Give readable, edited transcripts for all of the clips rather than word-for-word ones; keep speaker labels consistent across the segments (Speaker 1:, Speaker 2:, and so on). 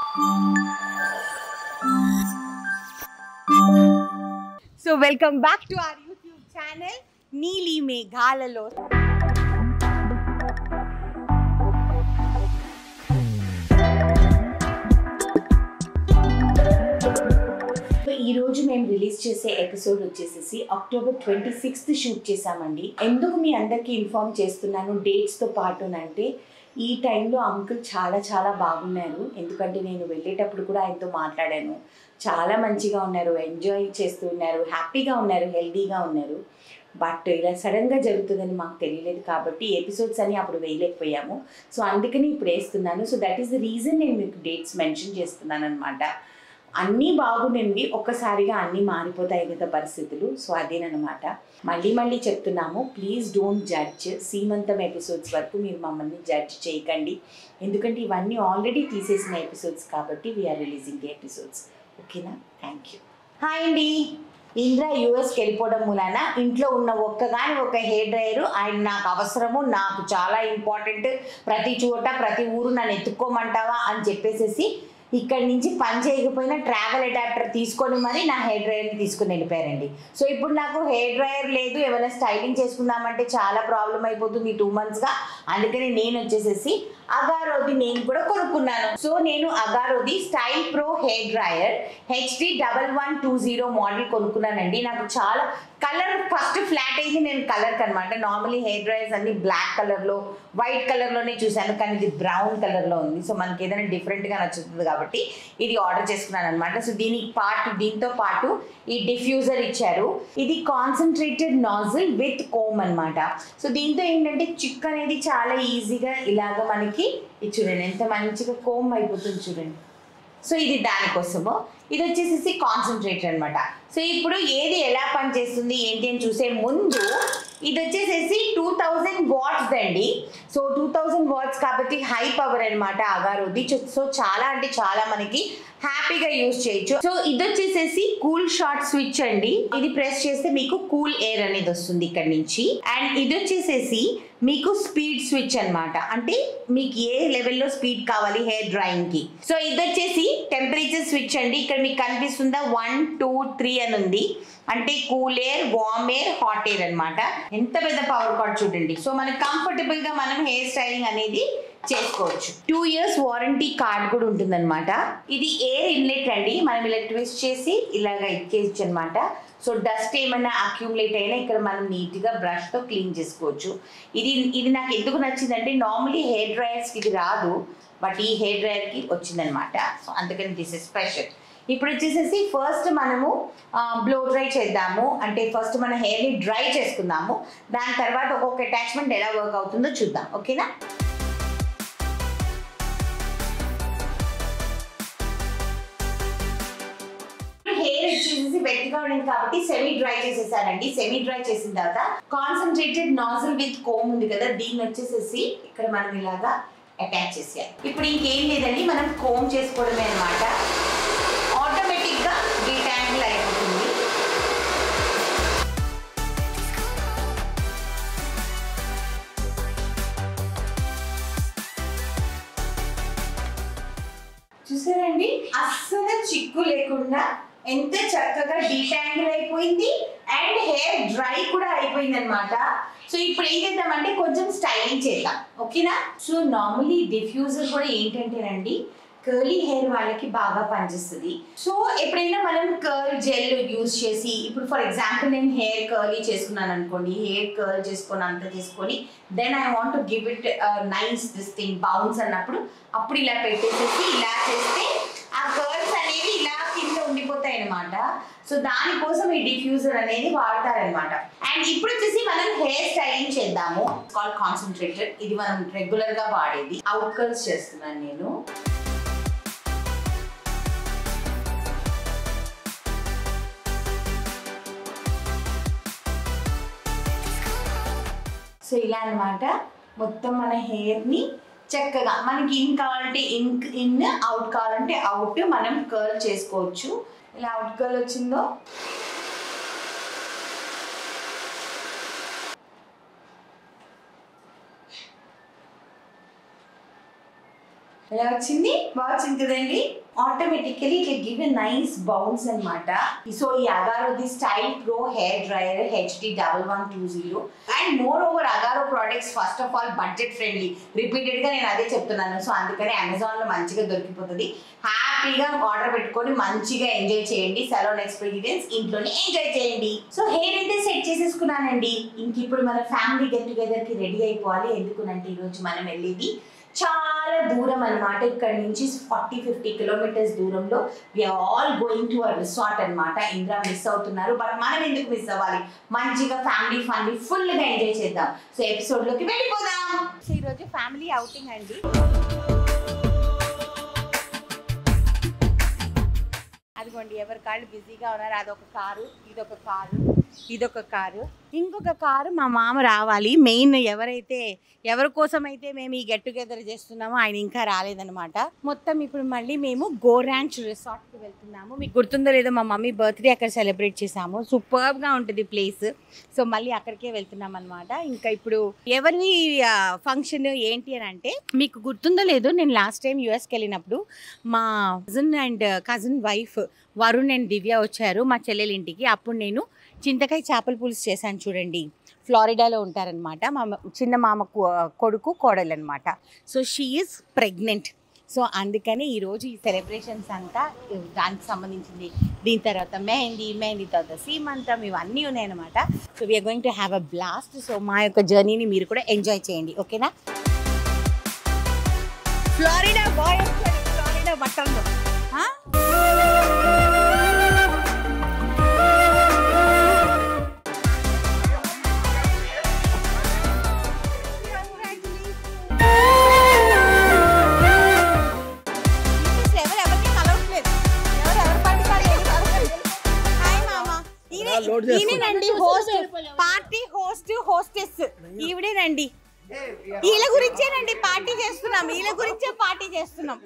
Speaker 1: So welcome back to our YouTube channel Neeli Meghalalo. ఈ రోజు మేము రిలీజ్ చేసే ఎపిసోడ్ వచ్చేసి అక్టోబర్ 26th షూట్ చేసామండి. ఎందుకు మీ అందరికీ ఇన్ఫార్మ్ చేస్తున్నాను డేట్స్తో పాటునంటే ఈ టైంలో అంకుల్ చాలా బాగున్నారు. ఎందుకంటే నేను వెళ్ళేటప్పుడు కూడా ఆయనతో మాట్లాడాను. చాలా మంచిగా ఉన్నారు, ఎంజాయ్ చేస్తూ ఉన్నారు, హ్యాపీగా ఉన్నారు, హెల్దీగా ఉన్నారు. బట్ ఇలా సడన్గా జరుగుతుందని మాకు తెలియలేదు కాబట్టి ఎపిసోడ్స్ అని అప్పుడు వేయలేకపోయాము. సో అందుకని ఇప్పుడు వేస్తున్నాను. So that is the reason నేను మీకు డేట్స్ మెన్షన్ చేస్తున్నాను అనమాట. అన్నీ బాగుండండి, ఒక్కసారిగా అన్నీ మారిపోతాయి కదా పరిస్థితులు. సో అదేనమాట. మళ్ళీ చెప్తున్నాము, ప్లీజ్ డోంట్ జడ్జ్. సీమంతం ఎపిసోడ్స్ వరకు మీరు మమ్మల్ని జడ్జ్ చేయకండి. ఎందుకంటే ఇవన్నీ ఆల్రెడీ తీసేసిన ఎపిసోడ్స్ కాబట్టి వీఆర్ రిలీజింగ్ ది ఎపిసోడ్స్. ఓకేనా? Thank you. హాయ్ అండి. ఇంద్ర యూఎస్కి వెళ్ళిపోవడం మూలాన ఇంట్లో ఉన్న ఒక హెయిర్ డ్రైయరు ఆయన నాకు అవసరము, నాకు చాలా ఇంపార్టెంట్, ప్రతి చోట ప్రతి ఊరు నన్ను ఎత్తుక్కోమంటావా అని చెప్పేసి ఇక్కడి నుంచి పని చేయకపోయినా ట్రావెల్ అడాప్టర్ తీసుకొని మరి నా హెయిర్ డ్రైయర్ని తీసుకుని వెళ్ళిపోయారండి. సో ఇప్పుడు నాకు హెయిర్ డ్రైయర్ లేదు, ఏమైనా స్టైలింగ్ చేసుకుందామంటే చాలా ప్రాబ్లం అయిపోతుంది 2 monthsగా. అందుకని నేను వచ్చేసేసి అగారోది నేను కూడా కొనుక్కున్నాను. సో నేను అగారోది style pro hair dryer HD 1120 model కొనుక్కున్నానండి. నాకు చాలా కలర్ ఫస్ట్ ఫ్లాట్ అయింది నేను కలర్కి అనమాట. నార్మలీ హెయిర్ డ్రైయర్స్ అన్ని బ్లాక్ కలర్లో వైట్ కలర్లోనే చూశాను, కానీ ఇది బ్రౌన్ కలర్లో ఉంది. సో మనకి ఏదైనా డిఫరెంట్గా నచ్చుతుంది కాబట్టి ఇది ఆర్డర్ చేసుకున్నాను అనమాట. సో దీంతో పాటు ఈ డిఫ్యూజర్ ఇచ్చారు. ఇది కాన్సన్ట్రేటెడ్ నాజిల్ విత్ కోమ్ అనమాట. సో దీంతో ఏంటంటే చిక్ అనేది చాలా ఈజీగా ఇలాగ మనకి చూడండి ఎంత మంచిగా కోమ్ అయిపోతుంది చూడండి. సో ఇది దానికోసము. ఇది వచ్చేసి కాన్సన్ట్రేటర్ అనమాట. సో ఇప్పుడు ఏది ఎలా పనిచేస్తుంది ఏంటి అని చూసే ముందు ఇది వచ్చేసేసి 2000 watts అండి. సో 2000 watts కాబట్టి హై పవర్ అనమాట అగారోది. సో చాలా అంటే చాలా మనకి హ్యాపీగా యూజ్ చేయొచ్చు. సో ఇది వచ్చేసేసి కూల్ షార్ట్ స్విచ్ అండి. ఇది ప్రెస్ చేస్తే మీకు కూల్ ఎయిర్ అనేది వస్తుంది ఇక్కడ నుంచి. అండ్ ఇది వచ్చేసేసి మీకు స్పీడ్ స్విచ్ అనమాట. అంటే మీకు ఏ లెవెల్లో స్పీడ్ కావాలి హెయిర్ డ్రైయింగ్ కి. సో ఇది వచ్చేసి టెంపరేచర్ స్విచ్ అండి. ఇక్కడ మీకు కనిపిస్తుందా 1 2 3 అని ఉంది. అంటే cool air, warm air, hot air అనమాట. ఎంత పెద్ద పవర్ కార్డ్ చూడండి. సో మనకి కంఫర్టబుల్ గా మనం హెయిర్ స్టైలింగ్ అనేది చేసుకోవచ్చు. 2 years వారంటీ కార్డ్ కూడా ఉంటుందన్నమాట. ఇది ఎయిర్ ఇన్లెట్ అండి. మనం ఇలా ట్విస్ట్ చేసి ఇలాగ ఇచ్చేయచ్చు అనమాట. సో డస్ట్ ఏమైనా అక్యూములేట్ అయినా ఇక్కడ మనం నీట్గా బ్రష్తో క్లీన్ చేసుకోవచ్చు. ఇది నాకు ఎందుకు నచ్చిందంటే నార్మలీ హెయిర్ డ్రైయర్స్కి ఇది రాదు, బట్ ఈ హెయిర్ డ్రైయర్కి వచ్చిందనమాట. సో అందుకని దిస్ ఇస్ స్పెషల్. ఇప్పుడు వచ్చేసేసి ఫస్ట్ మనము బ్లో డ్రై చేద్దాము. అంటే ఫస్ట్ మన హెయిర్ని డ్రై చేసుకుందాము. దాని తర్వాత ఒక్కొక్క అటాచ్మెంట్ ఎలా వర్క్ అవుతుందో చూద్దాం. ఓకేనా? హెయిర్ వచ్చేసి వెట్గా ఉండింది కాబట్టి సెమీ డ్రై చేసేసానండి. సెమీ డ్రై చేసిన తర్వాత కాన్సన్ట్రేటెడ్ నాజిల్ విత్ కోమ్ ఉంది కదా, దీన్ని వచ్చేసేసి ఇక్కడ మనం ఇలాగా అటాచ్ చేసేయాలి. ఇప్పుడు ఇంకేం లేదండి, మనం కోమ్ చేసుకోవడమే అనమాట. ఆటోమేటిక్గా డీటాంగిల్ అయిపోతుంది. చూసారండి, అస్సలు చిక్కు లేకుండా ఎంత చక్కగా డీటాంగిల్ అయిపోయింది అండ్ హెయిర్ డ్రై కూడా అయిపోయింది అనమాట. సో ఇప్పుడు ఏం చేద్దామంటే కొంచెం స్టైలింగ్ చేద్దాం. ఓకేనా? సో నార్మలీ డిఫ్యూజర్ కూడా ఏంటంటేనండి కర్లీ హెయిర్ వాళ్ళకి బాగా పనిచేస్తుంది. సో ఎప్పుడైనా మనం కర్ల్ జెల్ యూజ్ చేసి, ఇప్పుడు ఫర్ ఎగ్జాంపుల్ నేను హెయిర్ కర్లీ చేసుకున్నాను అనుకోండి, హెయిర్ కర్ల్ చేసుకొని అంతా చేసుకొని then I want to give it nice this thing bounce అన్నప్పుడు అప్పుడు ఇలా పెట్టేసేసి ఇలా చేస్తే ఆ కర్ల్స్ అనేవి ఇలా కింద ఉండిపోతాయి అనమాట. సో దానికోసం ఈ డిఫ్యూజర్ అనేది వాడతారనమాట. అండ్ ఇప్పుడు వచ్చేసి మనం హెయిర్ స్టైలింగ్ చేద్దాము. Call concentrated. ఇది మనం రెగ్యులర్ గా వాడేది. అవుట్ కర్ల్స్ చేస్తున్నాను నేను. సో ఇలా అనమాట మొత్తం మన హెయిర్ని చక్కగా మనకి ఇన్ కావాలంటే ఇన్, అవుట్ కావాలంటే అవుట్ మనం కర్ల్ చేసుకోవచ్చు. ఇలా అవుట్ కర్ల్ వచ్చిందో ఎలా వచ్చింది? బాగా వచ్చింది కదండి. Automatically it will give a nice bounce అనమాట. సో ఈ అగారోది style pro hair dryer HD1120 and moreover Agaro products first of all budget friendly. Repeated గా నేను అదే చెప్తున్నాను. సో అందుకని అమెజాన్ లో మంచిగా దొరికిపోతుంది. హ్యాపీగా ఆర్డర్ పెట్టుకొని మంచిగా ఎంజాయ్ చేయండి. సెలూన్ ఎక్స్పీరియన్స్ ఇంట్లోనే ఎంజాయ్ చేయండి. సో హెయిర్ అయితే సెట్ చేసేసుకున్నానండి. ఇంక ఇప్పుడు మన ఫ్యామిలీ గెట్ టుగెదర్ కి రెడీ అయిపోవాలి. ఎందుకునంటే ఈరోజు మనం వెళ్ళేది చాలా దూరం అనమాట. ఇక్కడ నుంచి 40-50 కిలోమీటర్స్ దూరంలో we are all going to a resort అనమాట. ఇంద్ర మిస్ అవుతున్నారు, బట్ మనం ఎందుకు మిస్ అవ్వాలి? మంచిగా ఫ్యామిలీ ఫన్ ఫుల్ గా ఎంజాయ్ చేద్దాం. సో ఎపిసోడ్ లోకి వెళ్ళిపోదాం. సో ఈరోజు ఫ్యామిలీ అవుటింగ్ అండి. అదిగోండి ఎవరి కాళ్ళు బిజీగా ఉన్నారు. అదొక కారు, ఇదొక కారు, ఇదొక కారు, ఇంకొక కారు మా మామ రావాలి. మెయిన్ ఎవరి కోసం అయితే మేము ఈ గెట్ టుగెదర్ చేస్తున్నామో ఆయన ఇంకా రాలేదనమాట. మొత్తం ఇప్పుడు మళ్ళీ మేము గోరాంచ్ రిసార్ట్కి వెళ్తున్నాము. మీకు గుర్తుందో లేదో మా మమ్మీ బర్త్డే అక్కడ సెలబ్రేట్ చేసాము. సూపర్గా ఉంటుంది ప్లేస్. సో మళ్ళీ అక్కడికే వెళ్తున్నాం అనమాట. ఇంకా ఇప్పుడు ఎవరి ఫంక్షన్ ఏంటి అని అంటే, మీకు గుర్తుందో లేదో నేను లాస్ట్ టైం యూఎస్కి వెళ్ళినప్పుడు మా కజిన్ వైఫ్ వరుణ్ అండ్ దివ్య వచ్చారు మా చెల్లెలి ఇంటికి. అప్పుడు నేను చింతకాయ చేపల పులుసు చేశాను చూడండి. ఫ్లారిడాలో ఉంటారనమాట మా చిన్న మామ కొడుకు కోడలు అనమాట. So she is pregnant. So అందుకని ఈరోజు ఈ సెలబ్రేషన్స్ అంతా దానికి సంబంధించింది. దీని తర్వాత మెహందీ తర్వాత సీమంతం ఇవన్నీ ఉన్నాయన్నమాట. So we are going to have a blast. So మా యొక్క జర్నీని మీరు కూడా ఎంజాయ్ చేయండి, ఓకేనా? ఫ్లారిడా బాయ్, ఫ్లారిడా బట్టల్లో ఈయనండి హోస్ట్, పార్టీ హోస్టెస్ ఈవిడేనండి. వీళ్ళ గురించేనండి పార్టీ చేస్తున్నాం, వీళ్ళ గురించే పార్టీ చేస్తున్నాం.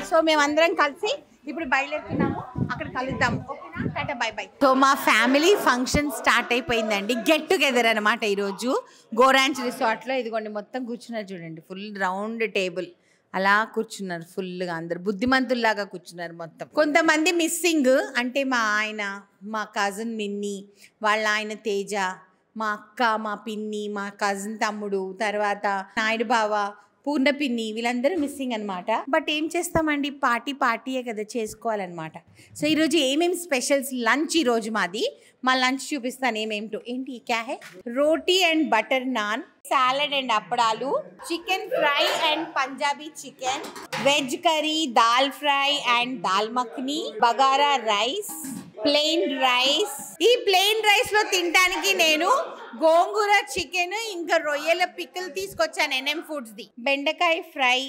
Speaker 1: సో మేమందరం కలిసి ఇప్పుడు బయలుదేరుతున్నాము, అక్కడ కలుద్దాము, ఓకేనా? Tata bye by. సో మా ఫ్యామిలీ ఫంక్షన్ స్టార్ట్ అయిపోయిందండి. గెట్ టుగెదర్ అనమాట ఈరోజు గోరాంచ్ రిసార్ట్లో. ఇదిగోండి మొత్తం కూర్చున్నారు చూడండి, ఫుల్ రౌండ్ టేబుల్ అలా కూర్చున్నారు. ఫుల్గా అందరు బుద్ధిమంతుల్లాగా కూర్చున్నారు మొత్తం. కొంతమంది మిస్సింగ్ అంటే మా ఆయన, మా కజిన్ మిన్ని, వాళ్ళ ఆయన తేజ, మా అక్క, మా పిన్ని, మా కజిన్ తమ్ముడు, తర్వాత నాయుడు బావ, పూర్ణ పిన్ని, వీళ్ళందరూ మిస్సింగ్ అనమాట. బట్ ఏం చేస్తామండి, పార్టీయే కదా, చేసుకోవాలన్నమాట. సో ఈరోజు ఏమేమి స్పెషల్స్ లంచ్ ఈరోజు మాది. మా లంచ్ చూపిస్తాను ఏమేమిటో. ఏంటి క్యా హై? Roti and butter naan, salad and అప్పడాలు, chicken fry and Punjabi chicken, veg curry, dal fry and dal makhani, bagara rice, plain rice. ఈ ప్లెయిన్ రైస్ లో తినడానికి నేను గోంగూర చికెన్ ఇంకా రొయ్యల పిక్కలు తీసుకొచ్చాను NM Foods ది. బెండకాయ ఫ్రై,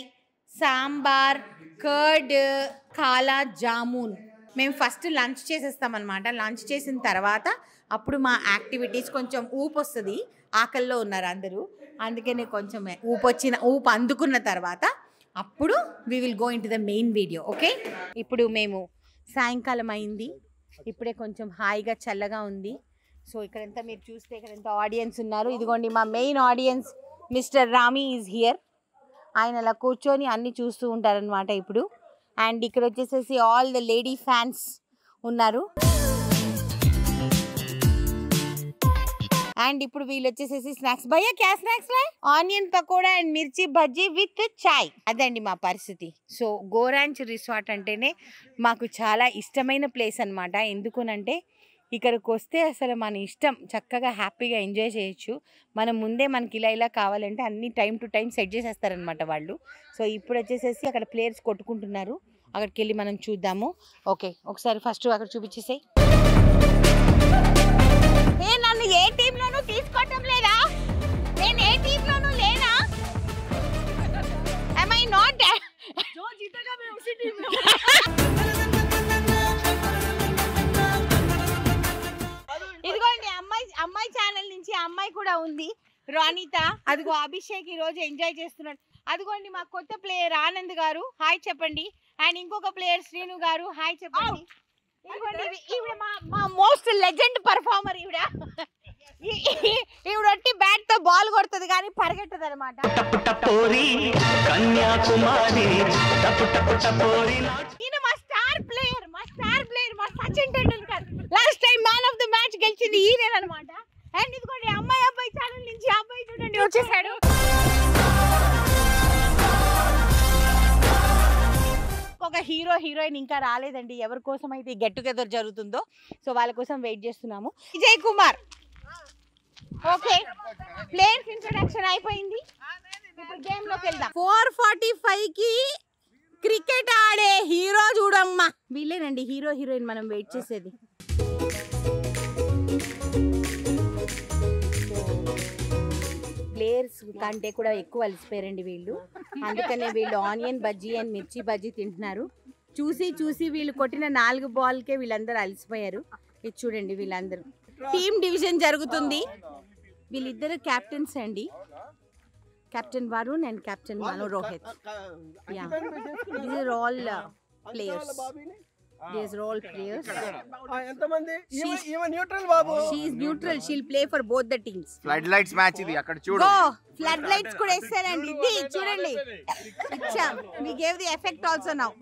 Speaker 1: సాంబార్, కర్డ్, కాలా జామున్. మేము ఫస్ట్ లంచ్ చేసేస్తాం అనమాట. లంచ్ చేసిన తర్వాత అప్పుడు మా యాక్టివిటీస్ కొంచెం ఊపు వస్తుంది. ఆకల్లో ఉన్నారు అందరూ, అందుకనే కొంచెం ఊపు అందుకున్న తర్వాత అప్పుడు we will go into the main video, okay? ఇప్పుడు మేము సాయంకాలం అయింది, ఇప్పుడే కొంచెం హాయిగా చల్లగా ఉంది. సో ఇక్కడంతా మీరు చూస్తే ఇక్కడంతా ఆడియన్స్ ఉన్నారు. ఇదిగోండి మా main audience mister ramie is here. ఆయన అలా కూర్చొని అన్నీ చూస్తూ ఉంటారనమాట ఇప్పుడు. అండ్ ఇక్కడ వచ్చేసేసి ఆల్ ద లేడీ ఫ్యాన్స్ ఉన్నారు. అండ్ ఇప్పుడు వీళ్ళు వచ్చేసేసి స్నాక్స్, భయ్యా క్యా స్నాక్స్ లే? ఆనియన్ పకోడా అండ్ మిర్చి బజ్జీ విత్ చాయ్. అదండి మా పరిస్థితి. సో గోరాంచ్ రిసార్ట్ అంటేనే మాకు చాలా ఇష్టమైన ప్లేస్ అనమాట. ఎందుకునంటే ఇక్కడికి వస్తే అసలు మన ఇష్టం, చక్కగా హ్యాపీగా ఎంజాయ్ చేయొచ్చు. మనం ముందే మనకి ఇలా కావాలంటే అన్ని టైం టు టైం సెట్ చేసేస్తారనమాట వాళ్ళు. సో ఇప్పుడు వచ్చేసేసి అక్కడ ప్లేయర్స్ కొట్టుకుంటున్నారు, అక్కడికి వెళ్ళి మనం చూద్దాము. ఓకే, ఒకసారి ఫస్ట్ అక్కడ చూపించేసాయి. నన్ను ఏ టీంలోనూ తీసుకోవటం లేదా? నేను ఏ టీంలోనూ లేనా? Am I not? जो जीतेगा मैं उसी टीम में हूं. ఇదిగోండి అమ్మాయి ఛానల్ నుంచి అమ్మాయి కూడా ఉంది, రాణిత. అదిగో అభిషేక్ ఈ రోజు ఎంజాయ్ చేస్తున్నాడు. అదిగోండి మా కొత్త ప్లేయర్ ఆనంద్ గారు. హాయ్ చెప్పండి.
Speaker 2: అండ్ ఇంకొక ప్లేయర్ శ్రీను గారు హాయ్ చెప్పండి. ఈవిడ మా మోస్ట్ లెజెండ్ పర్ఫార్మర్. ఈవిడ వచ్చి బ్యాట్ తో బాల్ కొడుతుంది కానీ పరిగెట్టదు అనమాట. మా స్టార్ ప్లేయర్ మా Sachin Tendulkar. Last time man of the match గెలిచింది ఈయనేనమాట. అండ్ ఇదిగోండి అబ్బాయి ఛానల్ నుంచి అబ్బాయి చూడండి వచ్చేసాడు. ఒక హీరోయిన్ ఇంకా రాలేదండి. ఎవరి కోసం అయితే గెట్ టుగెదర్ జరుగుతుందో సో వాళ్ళ కోసం వెయిట్ చేస్తున్నాము. Vijay Kumar okay players introduction అయిపోయింది. ఇప్పుడు గేమ్ లోకి వెళ్దాం. 4:45 కి క్రికెట్ ఆడే హీరో చూడమ్మా. వీళ్ళేనండి హీరోయిన్ మనం వెయిట్ చేసేది. ప్లేయర్స్ కంటే కూడా ఎక్కువ అలసిపోయారండి వీళ్ళు. అందుకనే వీళ్ళు ఆనియన్ బజ్జీ అండ్ మిర్చి బజ్జీ తింటున్నారు. చూసి వీళ్ళు కొట్టిన 4 బాల్కే వీళ్ళందరూ అలసిపోయారు. ఇది చూడండి వీళ్ళందరూ టీమ్ డివిజన్ జరుగుతుంది. వీళ్ళిద్దరు క్యాప్టెన్స్ అండి, captain Varun and captain Manu Rohit. These are all players. These are all players. She is neutral. She'll play for both the teams.
Speaker 3: Floodlights match ఇది అక్కడ చూడు.
Speaker 2: Go. Floodlights కూడా వేసారండి. ఇది చూడండి. అచ్చా we gave the effect also now.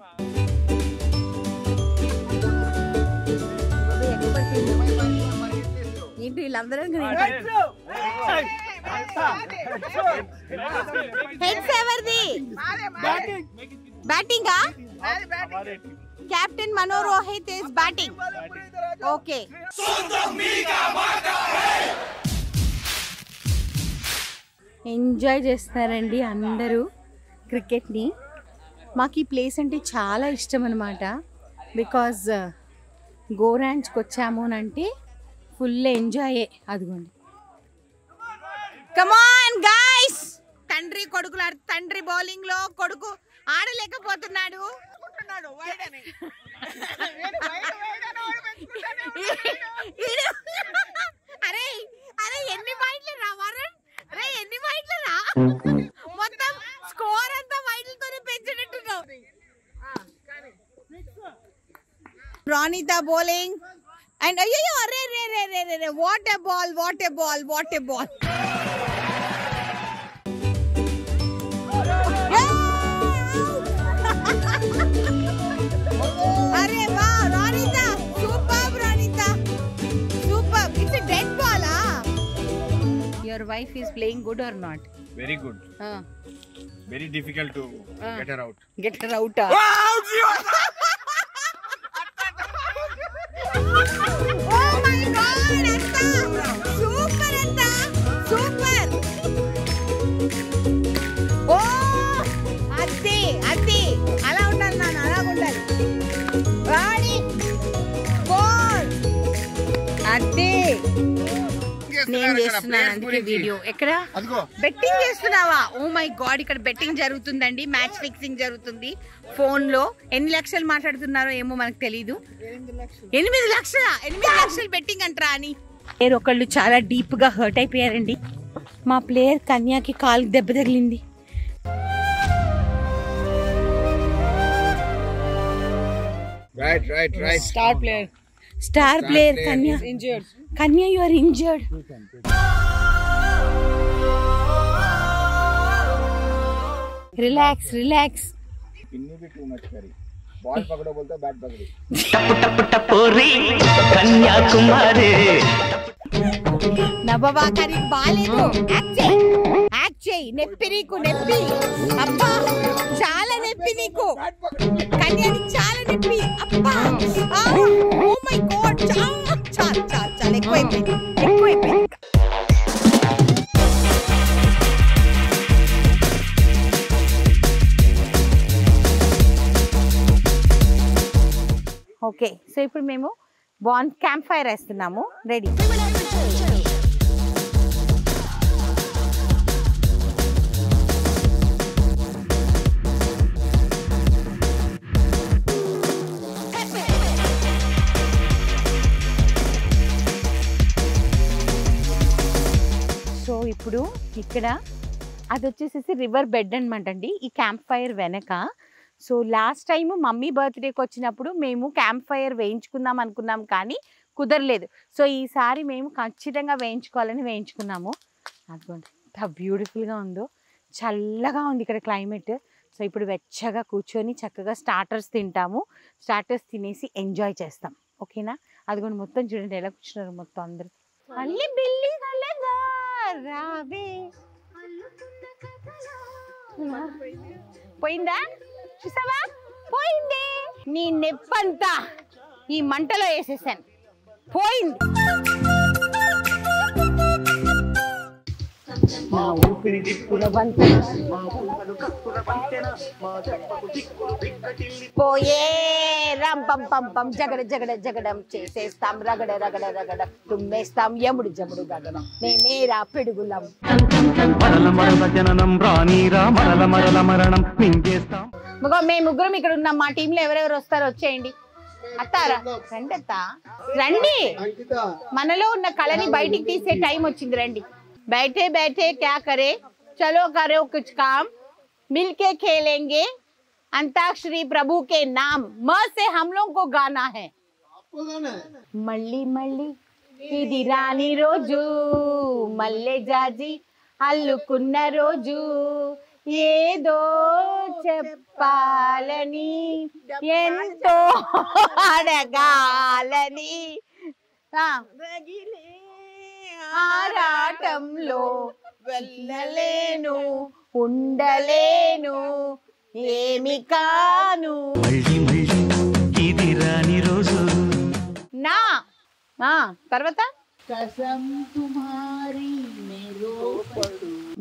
Speaker 2: ఏంటి వీళ్ళందరూ హెడ్స్ ఎవరిది? బ్యాటింగా? Captain Manu Rohit is batting. Okay enjoy చేస్తున్నారండి అందరూ క్రికెట్ని. మాకు ఈ ప్లేస్ అంటే చాలా ఇష్టం అనమాట. బికాజ్ గోరాంచ్కి వచ్చాము అని అంటే ఫుల్ ఎంజాయే. అదిగోండి కమాన్ గైస్. తండ్రి బౌలింగ్ లో కొడుకు ఆడలేకపోతున్నాడు. అరే ఎన్ని పాయింట్లు రా వరుణ్? అరే ఎన్ని పాయింట్లు రా? మొత్తం స్కోర్ అంతా పాయింట్లతోనే పెంచినట్టున్నావు. రాణిత బౌలింగ్ అండ్ అయ్యో అరే వాట్ ఏ బాల్. అరే వా Ranitha super. It's a dead ball. Your wife is playing good or not?
Speaker 3: Very good. Very difficult to get her out.
Speaker 2: Get her out. Oh my god, Atta! Super Atta! Super! Oh! Adi! అలా ఉండాలి నాన్న, అలా ఉండాలి. రాణి! Goal! అదే! నేను చేస్తున్నాను అందుకే video. ఎక్కడ బెట్టింగ్ చేస్తున్నావా? ఓ మై గాడ్, ఇక్కడ బెట్టింగ్ జరుగుతుందండి. మ్యాచ్ ఫిక్సింగ్ జరుగుతుంది ఫోన్ లో. ఎన్ని లక్షలు మాట్లాడుతున్నారో ఏమో మనకు తెలీదు. 8 లక్షలు బెట్టింగ్ అంటారా అని. ప్లేయర్ ఒకళ్ళు చాలా డీప్ గా హర్ట్ అయిపోయారండి. మా ప్లేయర్ కన్యాకి కాలుకి దెబ్బ తగిలింది.
Speaker 3: Right.
Speaker 2: Star player Kanya injured. Kanya, you are injured. Relax.
Speaker 3: इन्हीं भी too much करी. बॉल पकड़ो बोलते बैट पकड़ी.
Speaker 4: कन्याकुमारी.
Speaker 2: నవ్వవాకానికి బాలేదు. యాక్ట్ చేయి. నొప్పి. అబ్బా చాలా నొప్పి నీకు. కన్యానికి చాలా నొప్పి. అబ్బా ఓ మై గాడ్. చాలా ఎక్కువైపోయింది. ఓకే సో ఇప్పుడు మేము బాన్ క్యాంప్ ఫైర్ వేస్తున్నాము. రెడీ. సో ఇప్పుడు ఇక్కడ అది వచ్చేసేసి రివర్ బెడ్ అనమాట అండి. ఈ క్యాంప్ ఫైర్ వెనక
Speaker 1: సో లాస్ట్ టైం మమ్మీ బర్త్డేకి వచ్చినప్పుడు మేము క్యాంప్ ఫైర్ వేయించుకుందాం అనుకున్నాం కానీ కుదరలేదు. సో ఈసారి మేము ఖచ్చితంగా వేయించుకోవాలని వేయించుకున్నాము. అదిగోండి ఎంత బ్యూటిఫుల్గా ఉందో, చల్లగా ఉంది ఇక్కడ క్లైమేట్. సో ఇప్పుడు వెచ్చగా కూర్చొని చక్కగా స్టార్టర్స్ తింటాము. స్టార్టర్స్ తినేసి ఎంజాయ్ చేస్తాం, ఓకేనా? అదిగోండి మొత్తం చూడండి ఎలా కూర్చున్నారు మొత్తం అందరూ. అల్లి బిల్లి రావే పోయిందా? చూసావా, పోయింది. నీ నెప్పంతా ఈ మంటలో వేసేసాను, పోయింది. పోయే రం పం పం పం జగడ జగడ జగడం చేసేస్తాం, రగడ రగడ రగడ తుమ్మేస్తాం, యముడు జముడు గగడం మేమేరా పిడుగులం. మేము ముగ్గురం ఇక్కడ ఉన్నాం. మా టీంలో ఎవరెవరు వస్తారో వచ్చేయండి. అత్తారా రండి, అత్త రండి. మనలో ఉన్న కళని బయటికి తీసే టైం వచ్చింది, రండి. बैठे बैठे क्या करे, चलो करो कुछ काम, मिलके खेलेंगे अंताक्षरी प्रभु के नाम। म से हम लोग को गाना है। मल्ली मल्ली ఇది రాని రోజు, మల్లె జాజి అల్లుకున్న రోజు, ఏదో చెప్పాలని ఎంతో అడగాలని ఆరాటంలో వెళ్ళలేను, ఉండలేను, ఏమి కాను. నా తర్వాత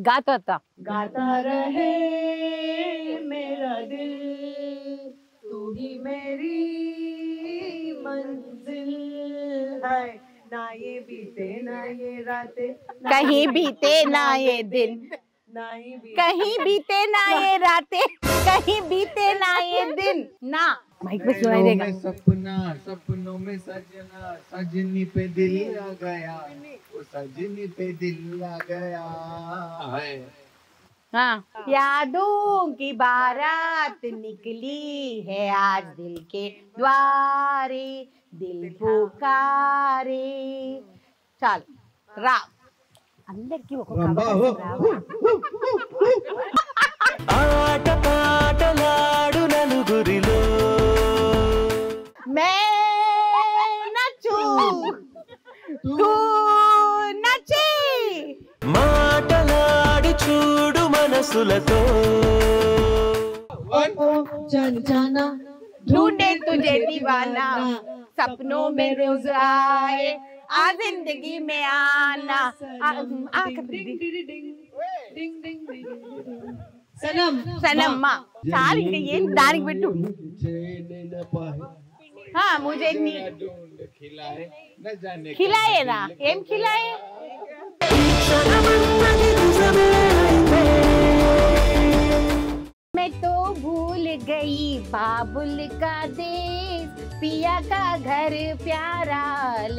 Speaker 1: గాతా గాతా రహే మేరా దిల్, తూ హీ మేరీ మంజిల్ హై, ना ये बीते ना ये रातें, कहीं बीते ना ये दिन, कहीं बीते ना ये रातें, कहीं बीते ना ये दिन. ना माइक में सुनाई देगा.
Speaker 3: सपना सपनों में सजना, सजनी पे दिल आ गया, वो सजनी पे दिल आ गया है.
Speaker 1: हाँ, यादों की बारात निकली है आज दिल के द्वारे, दिल पुकारे. చాలు రా, అందరికి
Speaker 4: ఆట పాటలాడు నలుగురిలో
Speaker 1: మే నచ్చు తూ నచి,
Speaker 4: మాటలాడి చూడు మనసులతో.
Speaker 2: जाना
Speaker 1: ढूंढे तुझे दीवाना, सपनों में रोज आए, आ जिंदगी में आना.
Speaker 2: सनम
Speaker 1: सनम माँ चाल ఇంకా ఏం దానికి పెట్టు. हाँ मुझे खिलाए ना, ఏం खिलाए. मैं तो भूल गई बाबुल का देश, पिया का घर प्यारा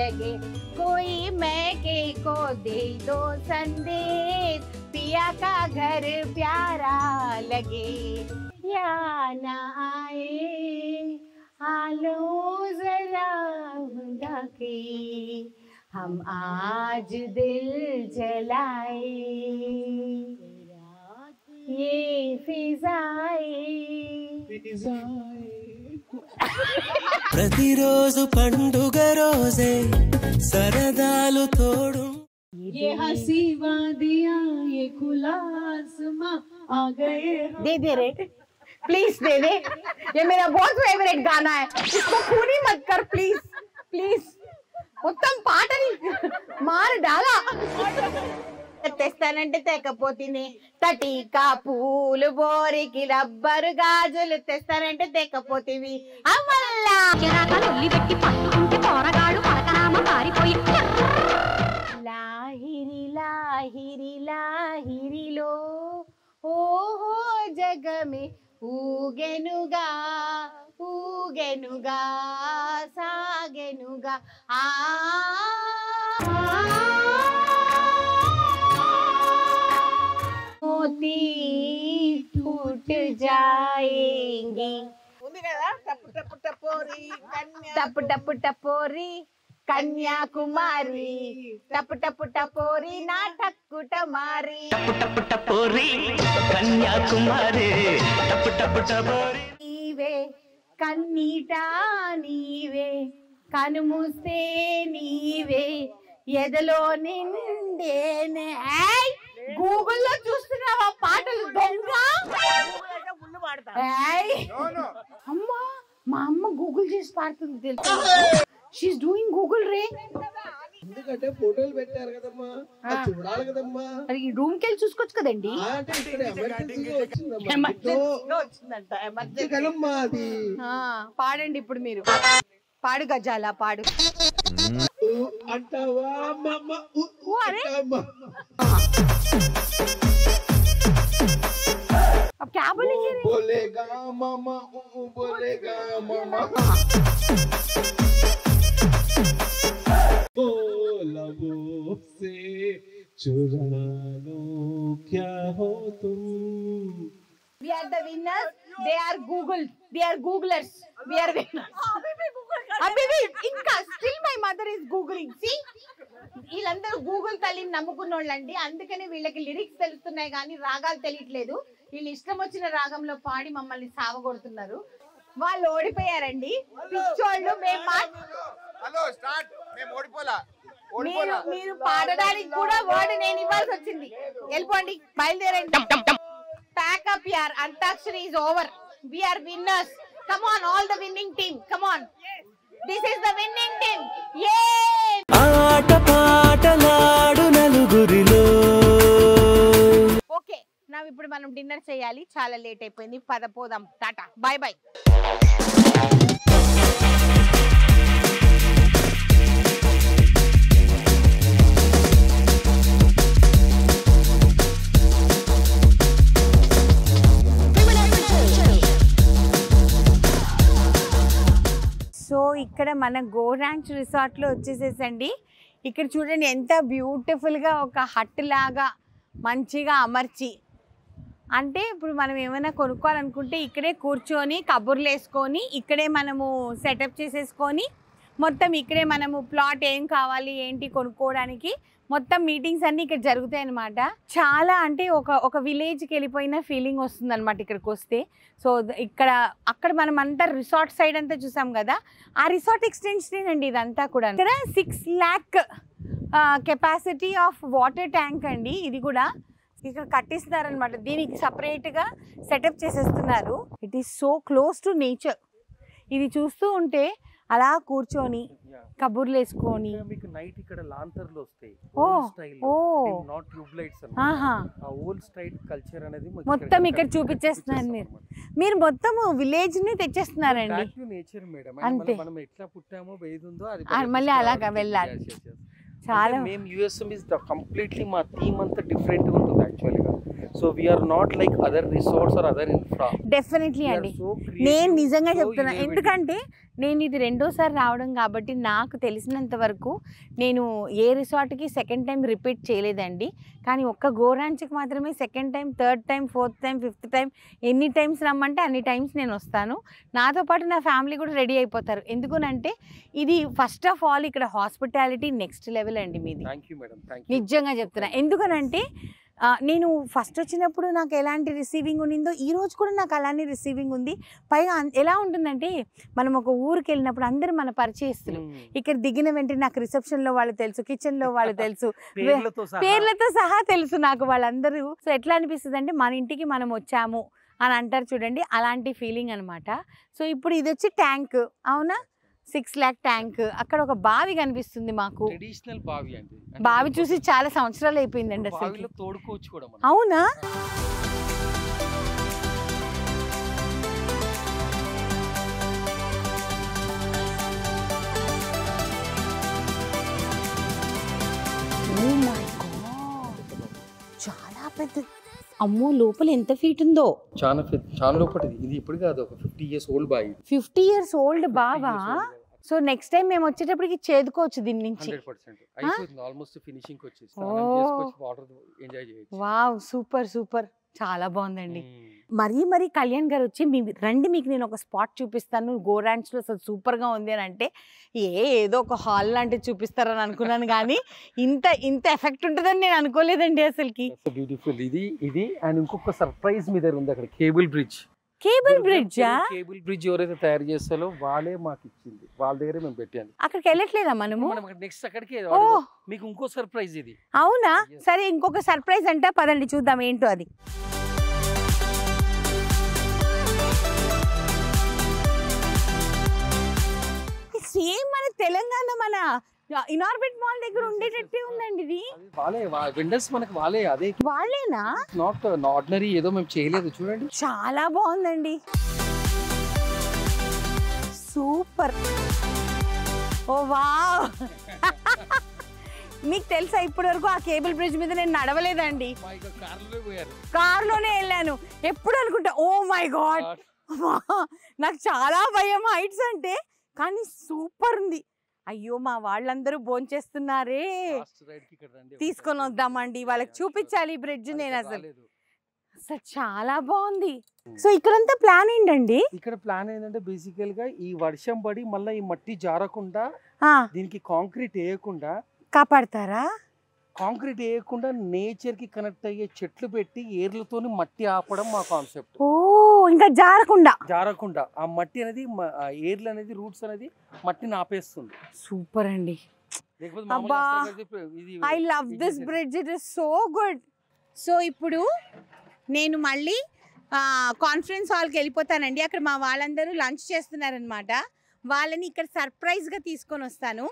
Speaker 1: लगे, कोई मैके को दे दो संदेश, पिया का घर प्यारा लगे. या ना आए आलो जरा खुदा के, हम आज दिल जलाए, ये फिजाए.
Speaker 4: ప్రతిరోజు పండుగ రోజే సరదాలు తోడు.
Speaker 2: ये हंसी वादियां ये खुला आसमां आ गए.
Speaker 1: दे दे रे प्लीज, दे दे. ये मेरा बहुत फेवरेट गाना है, इसको खूनी मत कर प्लीज प्लीज. మొత్తం పాటని మారి డాలా. తెస్తానంటే తెకపోతిని, తటికా పూలు బోరికి రబ్బరు గాజులు తెస్తానంటే తెకపోతివి. అమ్మల్లా లాహిరి లాహిరి లాహిరిలో ఓహో జగమే ఊగెనుగా ఊగెనుగా సాగెనుగా. ఆ मोती टूट जाएंगी
Speaker 2: ఉంది కదా టప్పు టప్పు టపోరి
Speaker 1: टप टप टपोरी कन्याकुमारी टप टप टपोरी ना ठक्कुट मारी
Speaker 4: టప్ టపోరి కన్యాకుమారి టప్ టప్ టపోరి
Speaker 1: నీవే కన్నీట నీవే కనుమూస్తే నీవే ఎదలో నిండేనే గూగుల్లో చూస్తున్నావా పాటలు దొంగ
Speaker 2: ముందు పాడతా
Speaker 1: అమ్మా మా అమ్మ గూగుల్ చేసి పాడుతుంది తెలుసు షీఈస్ డూయింగ్ గూగుల్ రే
Speaker 3: ఎందుకంటే ఫోటోలు పెట్టారు కదమ్మా అది చూడాలి కదమ్మా
Speaker 1: మరి ఈ రూమ్ కి వెళ్ళి చూసుకోవచ్చు కదండి
Speaker 3: అంటే ఇక్కడ ఎమర్జెన్సీగా వచ్చిందమ్మా
Speaker 2: ఎమర్జెన్సీగా వచ్చిందంట ఎమర్జెన్సీ
Speaker 3: కదమ్మా అది
Speaker 1: పాడండి ఇప్పుడు మీరు పాడు గజాల పాడు
Speaker 3: అంటావా అమ్మమ్మ అంటావా
Speaker 1: अब क्या बोलेंगे रे?
Speaker 3: बोलेगा मामा बोलेगा मामा लबों से चुरा लो क्या हो तुम
Speaker 1: We are the winners. They are Google. They are Googlers. We are winners. అబ్బే ఇంకా still my mother is googling సి వీళ్ళందరూ గూగుల్ తల్లిని నమ్ముకున్నోళ్ళండి అందుకనే వీళ్ళకి లిరిక్స్ తెలుస్తున్నాయి కానీ రాగాలు తెలియట్లేదు వీళ్ళు ఇష్టం వచ్చిన రాగంలో పాడి మమ్మల్ని సావగొడుతున్నారు వాళ్ళు ఓడిపోయారండి పిచ్చోళ్ళు మీరు పాడడానికి కూడా వర్డ్ నేను ఇవ్వాల్సి వచ్చింది వెళ్ళిపోండి బయలుదేరండి ప్యాకప్ యార్ antakshari is over we are winners come on all the winning team come on this is the winning team యే
Speaker 4: ఆట పాటలాడు నలుగురిలో
Speaker 1: ఓకే నా ఇప్పుడు మనం డిన్నర్ చేయాలి చాలా లేట్ అయిపోయింది పద పోదాం టాటా బై బై సో ఇక్కడ మన గో ర్యాంచ్ రిసార్ట్లో వచ్చేసేసండి ఇక్కడ చూడండి ఎంత బ్యూటిఫుల్గా ఒక హట్ లాగా మంచిగా అమర్చి అంటే ఇప్పుడు మనం ఏమైనా కొనుక్కోవాలనుకుంటే ఇక్కడే కూర్చొని కబుర్లు వేసుకొని ఇక్కడే మనము సెటప్ చేసేసుకొని మొత్తం ఇక్కడే మనము ప్లాట్ ఏం కావాలి ఏంటి కొనుక్కోవడానికి మొత్తం మీటింగ్స్ అన్నీ ఇక్కడ జరుగుతాయి అన్నమాట చాలా అంటే ఒక విలేజ్కి వెళ్ళిపోయిన ఫీలింగ్ వస్తుంది అనమాట ఇక్కడికి వస్తే సో ఇక్కడ అక్కడ మనం అంతా రిసార్ట్ సైడ్ అంతా చూసాం కదా ఆ రిసార్ట్ ఎక్స్టెన్షన్ అండి ఇదంతా కూడా ఇక్కడ 6 lakh capacity of water tank అండి ఇది కూడా ఇక్కడ కట్టిస్తున్నారనమాట దీనికి సపరేట్గా సెటప్ చేసేస్తున్నారు it is so close to nature ఇది చూస్తూ ఉంటే అలా కూర్చొని కబుర్లు వేసుకొని
Speaker 5: మీకు నైట్ ఇక్కడ లాంతర్లు వస్తాయి నాట్ ట్యూబ్ లైట్స్ ఆ ఓల్డ్ స్టైల్ కల్చర్ అనేది
Speaker 1: మొత్తం ఇక్కడ చూపించేస్తున్నారు మీరు మొత్తం విలేజ్ ని తెచ్చేస్తున్నారండి
Speaker 5: నేచర్ మేడం
Speaker 1: అంతే
Speaker 5: మనం ఎట్లా పుట్టామో వేదుందో అది
Speaker 1: మళ్ళీ అలాగా వెళ్ళాలి చాలా
Speaker 5: మేము యూఎస్ఎం ఇస్ ద కంప్లీట్లీ మా థీమ్ అంతా డిఫరెంట్ గా ఉంటుంది యాక్చువల్గా so we are not like other resorts or other infra
Speaker 1: definitely అండి నేను నిజంగా చెప్తున్నా ఎందుకంటే నేను ఇది రెండోసారి రావడం కాబట్టి నాకు తెలిసినంత వరకు నేను ఏ రిసార్ట్కి సెకండ్ టైం రిపీట్ చేయలేదండి కానీ ఒక్క గో ర్యాంచ్కి మాత్రమే second time third time fourth time fifth time ఎన్ని టైమ్స్ రమ్మంటే అన్ని టైమ్స్ నేను వస్తాను నాతో పాటు నా ఫ్యామిలీ కూడా రెడీ అయిపోతారు ఎందుకనంటే ఇది ఫస్ట్ ఆఫ్ ఆల్ ఇక్కడ హాస్పిటాలిటీ నెక్స్ట్ లెవెల్ అండి మీది నిజంగా చెప్తున్నా ఎందుకనంటే నేను ఫస్ట్ వచ్చినప్పుడు నాకు ఎలాంటి రిసీవింగ్ ఉండిందో ఈ రోజు కూడా నాకు అలానే రిసీవింగ్ ఉంది పైగా ఎలా ఉంటుందంటే మనం ఒక ఊరికి వెళ్ళినప్పుడు అందరూ మన పరిచయస్తులు ఇక్కడ దిగిన వెంటనే నాకు రిసెప్షన్లో వాళ్ళు తెలుసు కిచెన్లో వాళ్ళు తెలుసు పేర్లతో సహా తెలుసు నాకు వాళ్ళందరూ సో ఎట్లా అనిపిస్తుంది అంటే మన ఇంటికి మనం వచ్చాము అని అంటారు చూడండి అలాంటి ఫీలింగ్ అనమాట సో ఇప్పుడు ఇది వచ్చి ట్యాంక్ అవునా 6 lakh ట్యాంక్ అక్కడ ఒక బావి కనిపిస్తుంది మాకు
Speaker 5: ట్రెడిషనల్ బావి అండి
Speaker 1: బావి చూసి చాలా సంవత్సరాలు అయిపోయిందండి అసలు
Speaker 5: తోడుకోవచ్చు కూడా
Speaker 1: అవునా చాలా పెద్ద అమ్మో లోపల ఎంత ఫీట్ ఉందో
Speaker 5: చాలా లోపల ఇది ఇప్పుడు కాదు ఒక 50 years ఓల్డ్ బావి
Speaker 1: 50 years ఓల్డ్ బావా సో నెక్స్ట్ టైం మేము వచ్చేటప్పటికి చేదుకోవచ్చు దీని నుంచి
Speaker 5: 100% అయిపోయింది ఆల్మోస్ట్ ఫినిషింగ్ కి వచ్చేసి స్నానం చేసుకోవచ్చు వాటర్ ఎంజాయ్ చేయొచ్చు
Speaker 1: వావ్ సూపర్ సూపర్
Speaker 2: చాలా బాగుందండి. మరీ కళ్యాణ్ గారు వచ్చి రండి మీకు నేను ఒక స్పాట్ చూపిస్తాను గోరాంచ్లో అసలు సూపర్గా ఉంది అని అంటే ఏదో ఒక హాల్ లాంటిది చూపిస్తారని అనుకున్నాను కానీ ఇంత ఎఫెక్ట్ ఉంటుందని నేను అనుకోలేదండి అసలుకి.
Speaker 5: బ్యూటిఫుల్. ఇది అండ్ ఇంకొక సర్ప్రైజ్ మీ దగ్గర ఉంది అక్కడ, కేబుల్ బ్రిడ్జ్.
Speaker 2: కేబుల్ బ్రిడ్జా?
Speaker 5: కేబుల్ బ్రిడ్జ్ ఎవరైతే తయారు చేస్తారో వాళ్ళే మాకు ఇచ్చింది, వాళ్ళ దగ్గరే మేము పెట్టాను.
Speaker 2: అక్కడికి వెళ్ళట్లేదా మనము?
Speaker 5: నెక్స్ట్ అక్కడికి
Speaker 2: ఓ
Speaker 5: మీకు ఇంకో సర్ప్రైజ్ ఇది.
Speaker 2: అవునా? సరే ఇంకొక సర్ప్రైజ్ అంటే పదండి చూద్దాం ఏంటో అది. సేమ్ మన తెలంగాణ మన ఇనార్బిట్ మాల్ దగ్గర ఉండేటట్టే ఉందండి ఇది.
Speaker 5: వాళ్ళే వెండర్స్ మనకి వాళ్ళే. అదే
Speaker 2: వాళ్ళేనా?
Speaker 5: నాట్ ఆర్డినరీ ఏదో మేము చేయలేదు, చూడండి
Speaker 2: చాలా బాగుందండి, సూపర్. ఓ వావ్. మీకు తెలుసా ఇప్పటి వరకు ఆ కేబుల్ బ్రిడ్జ్ మీద నేను నడవలేదండి, కార్లోనే వెళ్ళాను. ఎప్పుడు అనుకుంటా ఓ మై గాడ్ నాకు చాలా భయం హైట్స్ అంటే, కానీ సూపర్ ఉంది. అయ్యో మా వాళ్ళందరూ భోంచేస్తున్నారే, తీసుకొని వద్దామండి వాళ్ళకి చూపించాలి ఈ బ్రిడ్జ్. నేను అసలు చాలా బాగుంది. సో ఇక్కడంతా ప్లాన్ ఏంటండి?
Speaker 5: ఇక్కడ ప్లాన్ ఏంటంటే బేసికల్ గా ఈ వర్షం పడి మళ్ళీ ఈ మట్టి జారకుండా దీనికి కాంక్రీట్ వేయకుండా
Speaker 2: కాపాడతారా?
Speaker 5: కాంక్రీట్ వేయకుండా నేచర్ కి కనెక్ట్ అయ్యే చెట్లు పెట్టి ఏర్లతోని మట్టి ఆపడం మా కాన్సెప్ట్.
Speaker 2: ఓ ఇంకా జారకుండా
Speaker 5: ఆ మట్టి అనేది ఏర్లు అనేది రూట్స్ అనేది మట్టిని ఆపేస్తుంది.
Speaker 2: సూపర్ అండి. అబ్బా I love this bridge, it is so good. So ఇప్పుడు నేను మళ్ళీ కాన్ఫరెన్స్ హాల్కి వెళ్ళిపోతానండి. అక్కడ మా వాళ్ళందరూ లంచ్ చేస్తున్నారనమాట. వాళ్ళని ఇక్కడ సర్ప్రైజ్గా తీసుకొని వస్తాను.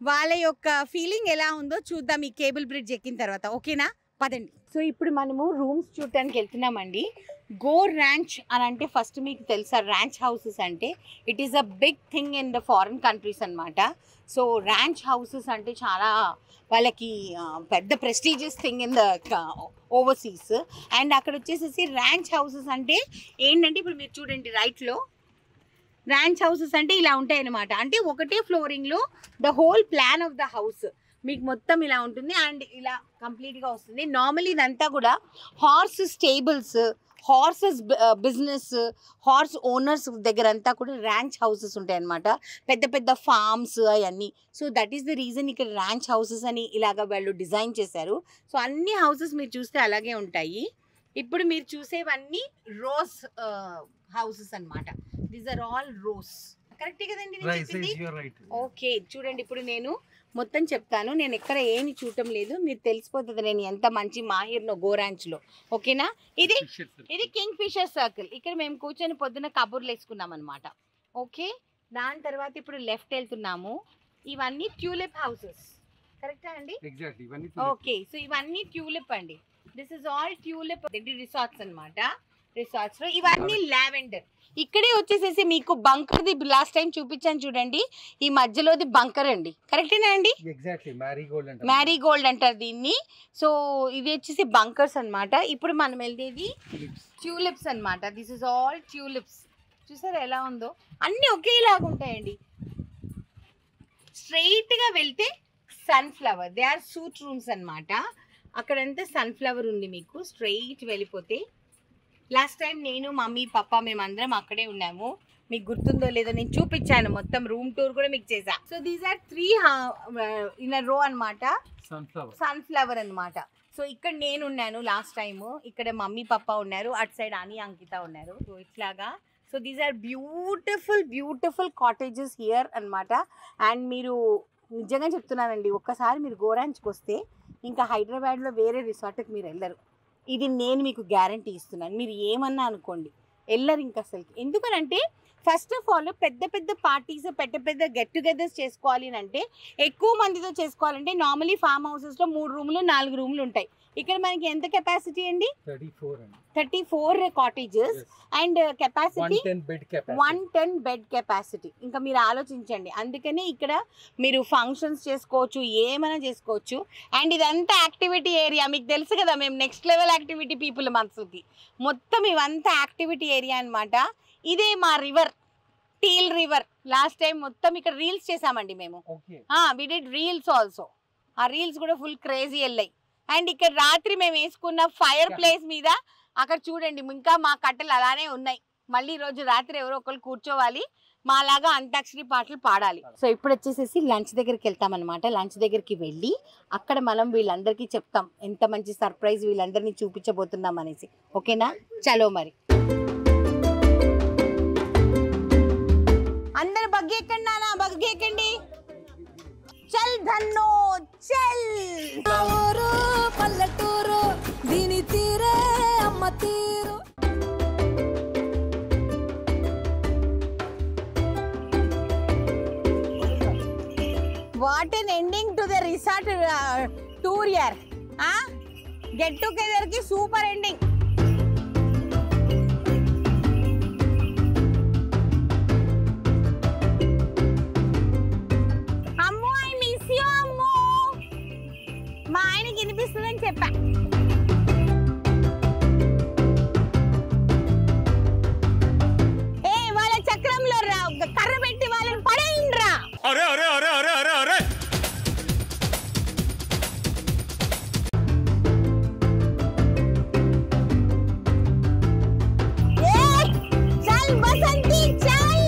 Speaker 2: వాళ్ళ యొక్క ఫీలింగ్ ఎలా ఉందో చూద్దాం ఈ కేబుల్ బ్రిడ్జ్ ఎక్కిన తర్వాత. ఓకేనా? పదండి. సో ఇప్పుడు మనము రూమ్స్ చూడటానికి వెళ్తున్నామండి. గోర్ ర్యాంచ్ అని అంటే ఫస్ట్ మీకు తెలుసా ర్యాంచ్ హౌసెస్ అంటే it is a big thing in the foreign countries అనమాట. సో ర్యాంచ్ హౌసెస్ అంటే చాలా వాళ్ళకి పెద్ద prestigious thing in the overseas. And అక్కడ వచ్చేసేసి ర్యాంచ్ హౌసెస్ అంటే ఏంటంటే ఇప్పుడు మీరు చూడండి రైట్లో ర్యాంచ్ హౌసెస్ అంటే ఇలా ఉంటాయి అన్నమాట. అంటే ఒకటే ఫ్లోరింగ్లో the whole plan of the house మీకు మొత్తం ఇలా ఉంటుంది అండ్ ఇలా కంప్లీట్గా వస్తుంది. నార్మల్లీ ఇదంతా కూడా horse stables, horses business, horse owners దగ్గర అంతా కూడా ర్యాంచ్ హౌసెస్ ఉంటాయి అన్నమాట, పెద్ద పెద్ద ఫార్మ్స్ అవన్నీ. So that is the reason ఇక్కడ ర్యాంచ్ హౌసెస్ అని ఇలాగ వాళ్ళు డిజైన్ చేశారు. సో అన్ని హౌసెస్ మీరు చూస్తే అలాగే ఉంటాయి. ఇప్పుడు మీరు చూసేవన్నీ రోస్ హౌసెస్ అన్నమాట. These are all roses. కరెక్టే కదండి? ఓకే చూడండి ఇప్పుడు నేను మొత్తం చెప్తాను. నేను ఎక్కడ ఏమి చూడటం లేదు, మీరు తెలిసిపోతుంది నేను ఎంత మంచి మాహిర్నో గోరాంచ్లో. ఓకేనా? ఇది కింగ్ ఫిషర్ సర్కిల్. ఇక్కడ మేము కూర్చొని పొద్దున కబుర్లు వేసుకున్నాం అనమాట. ఓకే దాని తర్వాత ఇప్పుడు లెఫ్ట్ వెళ్తున్నాము. ఇవన్నీ ట్యూలిప్ హౌసెస్. కరెక్టా అండి? ఓకే సో ఇవన్నీ ట్యూలిప్ అండి. This is all tulip resorts అనమాట. రిసార్ట్స్ లో ఇవన్నీ లావెండర్. ఇక్కడే వచ్చేసేసి మీకు బంకర్ది లాస్ట్ టైం చూపించాను చూడండి, ఈ మధ్యలోది బంకర్ అండి. కరెక్టేనా అండి? మ్యారీగోల్డ్ అంటారు దీన్ని. సో ఇది వచ్చేసి బంకర్స్ అన్నమాట. ఇప్పుడు మనం వెళ్ళేది ట్యూలిప్స్ అన్నమాట. This is all tulips. చూసారా ఎలా ఉందో? అన్నీ ఒకేలాగా ఉంటాయండి. స్ట్రైట్గా వెళ్తే sunflower, they are suite rooms అన్నమాట. అక్కడంతా సన్ఫ్లవర్ ఉంది మీకు. స్ట్రైట్ వెళ్ళిపోతే లాస్ట్ టైం నేను మమ్మీ పప్పా మేమందరం అక్కడే ఉన్నాము. మీకు గుర్తుందో లేదో నేను చూపించాను, మొత్తం రూమ్ టూర్ కూడా మీకు చేసా. So these are 3 in row అనమాట, సన్ఫ్లవర్ అనమాట. సో ఇక్కడ నేను ఉన్నాను లాస్ట్ టైము, ఇక్కడ మమ్మీ పప్పా ఉన్నారు, అటు సైడ్ అని అంకిత ఉన్నారు. సో ఇట్లాగా. So these are beautiful cottages here అనమాట. అండ్ మీరు నిజంగా చెప్తున్నానండి, ఒక్కసారి మీరు గోరాంచ్కి వస్తే ఇంకా హైదరాబాద్లో వేరే రిసార్ట్కి మీరు వెళ్ళరు. ఇది నేను మీకు గ్యారంటీ ఇస్తున్నాను. మీరు ఏమన్నా అనుకోండి వెళ్ళరు ఇంకా అసలుకి. ఎందుకనంటే ఫస్ట్ ఆఫ్ ఆల్ పెద్ద పార్టీస్, పెద్ద గెట్ టుగెదర్స్ చేసుకోవాలి అంటే, ఎక్కువ మందితో చేసుకోవాలంటే నార్మలీ ఫామ్ హౌసెస్లో 3 రూములు 4 రూములు ఉంటాయి. ఇక్కడ మనకి ఎంత కెపాసిటీ అండి? 34 cottages and capacity 110 bed capacity. ఇంకా మీరు ఆలోచించండి. అందుకనే ఇక్కడ మీరు ఫంక్షన్స్ చేసుకోవచ్చు, ఏమైనా చేసుకోవచ్చు. అండ్ ఇదంతా యాక్టివిటీ ఏరియా. మీకు తెలుసు కదా మేము నెక్స్ట్ లెవెల్ యాక్టివిటీ పీపుల్ మనసుకి. మొత్తం ఇవంతా యాక్టివిటీ ఏరియా అనమాట. ఇదే మా రివర్, టీల్ రివర్. లాస్ట్ టైం మొత్తం ఇక్కడ రీల్స్ చేసామండి మేము. We did reels also. ఆ రీల్స్ కూడా ఫుల్ క్రేజీ వెళ్ళాయి. అండ్ ఇక్కడ రాత్రి మేము వేసుకున్న ఫైర్ ప్లేస్ మీద అక్కడ చూడండి ఇంకా మా కట్టెలు అలానే ఉన్నాయి. మళ్ళీ ఈరోజు రాత్రి ఎవరో ఒకరు కూర్చోవాలి, మాలాగా అంతాక్షరి పాటలు పాడాలి. సో ఇప్పుడు వచ్చేసేసి లంచ్ దగ్గరికి వెళ్తామన్నమాట. లంచ్ దగ్గరికి వెళ్ళి అక్కడ మనం వీళ్ళందరికీ చెప్తాం ఎంత మంచి సర్ప్రైజ్ వీళ్ళందరినీ చూపించబోతున్నాం అనేసి. ఓకేనా? చలో మరి అందరు బగ్గి ఎక్కండి నాన్న, బగ్గి ఎక్కండి. చల్ ధన్నో చల్.
Speaker 6: పల్లెటూరు దీని తీరే అమ్మ తీరు.
Speaker 2: What in ending to the resort tour year. Get together కి సూపర్ ఎండింగ్. అమ్మో ఐ మిస్ యూ అమ్మో. మా ఆయనకి వినిపిస్తుందని చెప్పా. ఏ వాళ్ళ చక్రంలో రా, కర్ర పెట్టి వాళ్ళని పడేయండిరా.
Speaker 4: అరే అరే అరే అరే అరే అరే
Speaker 2: चल बसंती चल.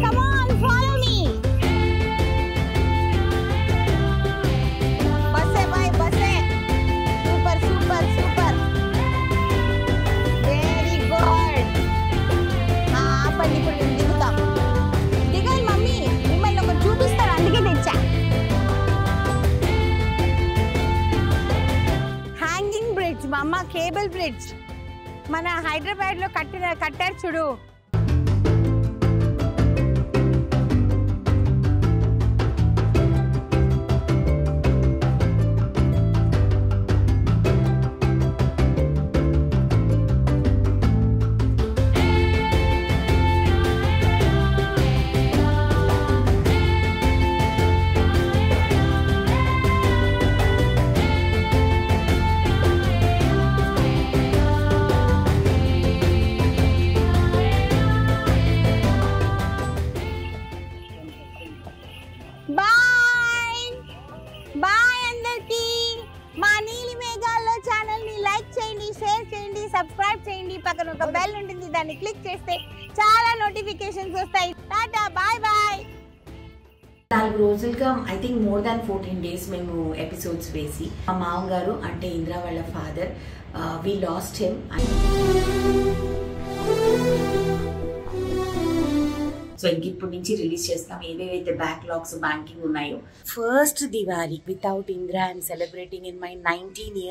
Speaker 2: Come on, follow me. बसे भाई बसे. Super super super. Very good. ఆపండి ఇప్పుడు నేను దిగుతాం. దిగాలి మమ్మీ, మిమ్మల్ని ఒక చూపిస్తారు అందుకే తెచ్చా. హ్యాంగింగ్ బ్రిడ్జ్ మా అమ్మ, కేబుల్ బ్రిడ్జ్ మన హైదరాబాద్ లో కట్టారు చూడు. బాయ్ బాయ్ అందరికి. మా నీలి మేఘాల్లో ఛానల్ ని లైక్ చేయండి, షేర్ చేయండి, సబ్స్క్రైబ్ చేయండి. పక్కన ఒక బెల్ ఉంటుంది, దాన్ని క్లిక్ చేస్తే చాలా నోటిఫికేషన్స్ వస్తాయి. Tata bye bye.
Speaker 1: 4 రోజులుగా I think more than 14 days మేము ఎపిసోడ్స్ వేసి, మా మామగారు అంటే ఇంద్ర వాళ్ళ father, we lost him. So ఇంక ఇప్పటి నుంచి రిలీజ్ చేస్తాం ఏవేవైతే బ్యాక్లాగ్స్ బ్యాంకింగ్ ఉన్నాయో. First Diwali without Indra I'm celebrating in my 19 years